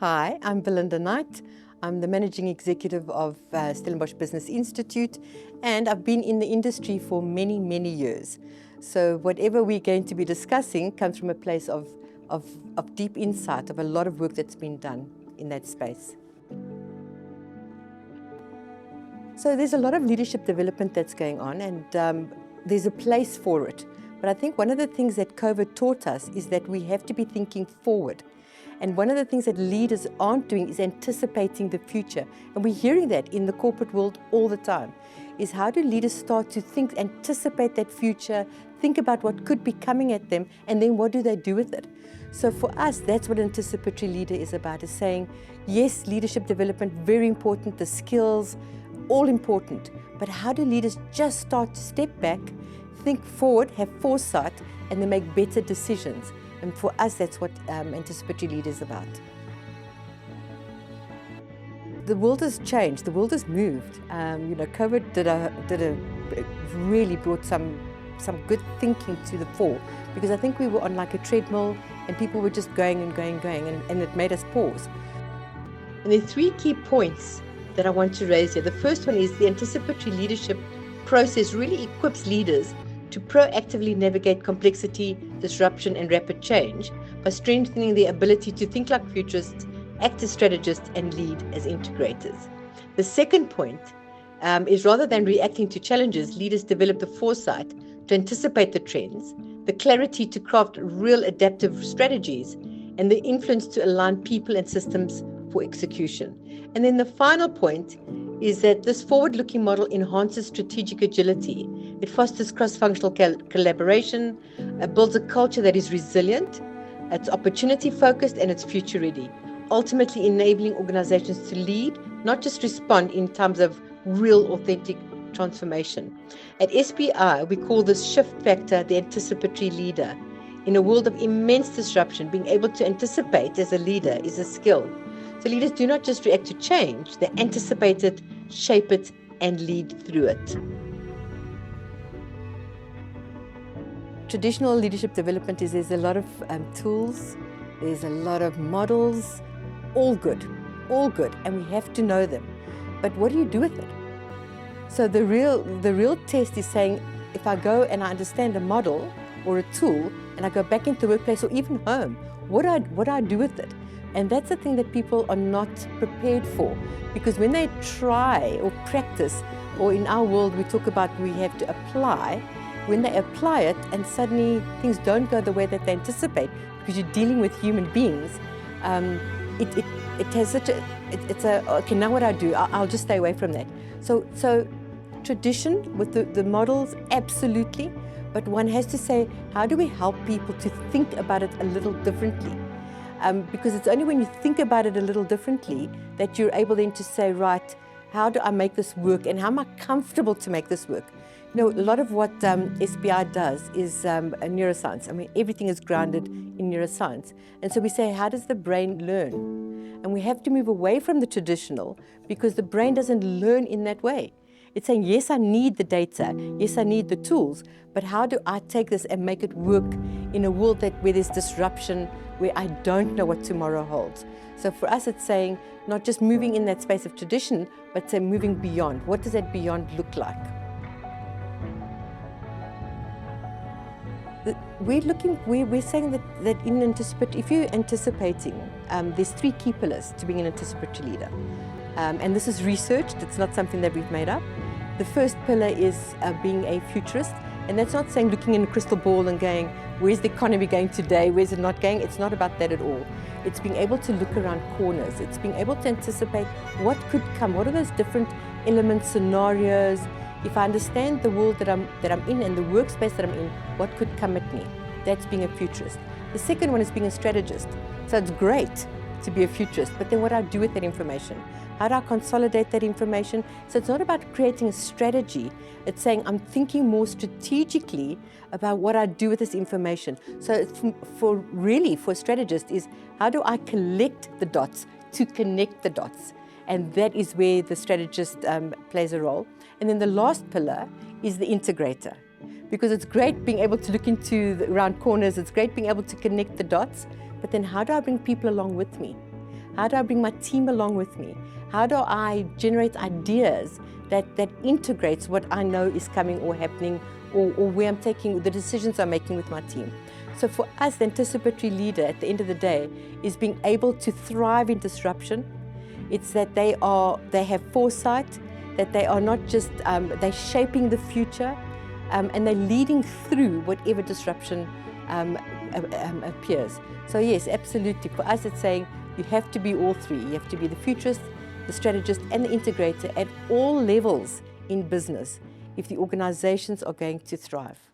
Hi, I'm Belinda Knight. I'm the Managing Executive of Stellenbosch Business Institute, and I've been in the industry for many, many years. So whatever we're going to be discussing comes from a place of deep insight, of a lot of work that's been done in that space. So there's a lot of leadership development that's going on, and there's a place for it. But I think one of the things that COVID taught us is that we have to be thinking forward. And one of the things that leaders aren't doing is anticipating the future. And we're hearing that in the corporate world all the time, is how do leaders start to think, anticipate that future, think about what could be coming at them, and then what do they do with it? So for us, that's what anticipatory leader is about, is saying, yes, leadership development, very important, the skills, all important, but how do leaders just start to step back, think forward, have foresight, and then make better decisions? And for us, that's what Anticipatory Leader is about. The world has changed. The world has moved. COVID really brought some good thinking to the fore, because I think we were on like a treadmill and people were just going and going, and it made us pause. And there are three key points that I want to raise here. The first one is the anticipatory leadership process really equips leaders to proactively navigate complexity, disruption, and rapid change by strengthening their ability to think like futurists, act as strategists, and lead as integrators. The second point is, rather than reacting to challenges, leaders develop the foresight to anticipate the trends, the clarity to craft real adaptive strategies, and the influence to align people and systems for execution. And then the final point is that this forward-looking model enhances strategic agility. It fosters cross-functional collaboration, builds a culture that is resilient, it's opportunity-focused, and it's future-ready, ultimately enabling organizations to lead, not just respond in times of real, authentic transformation. At SBI, we call this shift factor the anticipatory leader. In a world of immense disruption, being able to anticipate as a leader is a skill. So leaders do not just react to change, they anticipate it, shape it, and lead through it. Traditional leadership development is there's a lot of tools, there's a lot of models, all good, and we have to know them. But what do you do with it? So the real test is saying, if I go and I understand a model or a tool, and I go back into the workplace or even home, what do I do with it? And that's the thing that people are not prepared for, because when they try or practice, or in our world we talk about we have to apply, when they apply it and suddenly things don't go the way that they anticipate, because you're dealing with human beings, it has such a, it's a, okay, now what I do, I'll just stay away from that. So tradition with the models, absolutely, but one has to say, how do we help people to think about it a little differently? Because it's only when you think about it a little differently that you're able then to say, right, how do I make this work, and how am I comfortable to make this work? You know, a lot of what SBI does is a neuroscience. I mean, everything is grounded in neuroscience. And so we say, how does the brain learn? And we have to move away from the traditional, because the brain doesn't learn in that way. It's saying, yes, I need the data, yes, I need the tools, but how do I take this and make it work in a world where there's disruption, where I don't know what tomorrow holds? So for us, it's saying, not just moving in that space of tradition, but say moving beyond. What does that beyond look like? We're saying that in anticipatory, if you're anticipating, there's three key pillars to being an anticipatory leader. And this is researched, it's not something that we've made up. The first pillar is being a futurist, and that's not saying looking in a crystal ball and going, where's the economy going today, where's it not going? It's not about that at all. It's being able to look around corners. It's being able to anticipate what could come, what are those different elements, scenarios. If I understand the world that I'm in and the workspace that I'm in, what could come at me? That's being a futurist. The second one is being a strategist. So it's great to be a futurist, but then what do I do with that information? How do I consolidate that information? So it's not about creating a strategy. It's saying I'm thinking more strategically about what I do with this information. So it's for a strategist is, how do I collect the dots to connect the dots? And that is where the strategist plays a role. And then the last pillar is the integrator. Because it's great being able to look around corners, it's great being able to connect the dots, but then how do I bring people along with me? How do I bring my team along with me? How do I generate ideas that integrates what I know is coming or happening, or where I'm taking, the decisions I'm making with my team? So for us, the anticipatory leader at the end of the day is being able to thrive in disruption. It's that they have foresight, that they are not just, they're shaping the future, and they're leading through whatever disruption appears. So yes, absolutely. For us, it's saying you have to be all three. You have to be the futurist, the strategist, and the integrator at all levels in business if the organizations are going to thrive.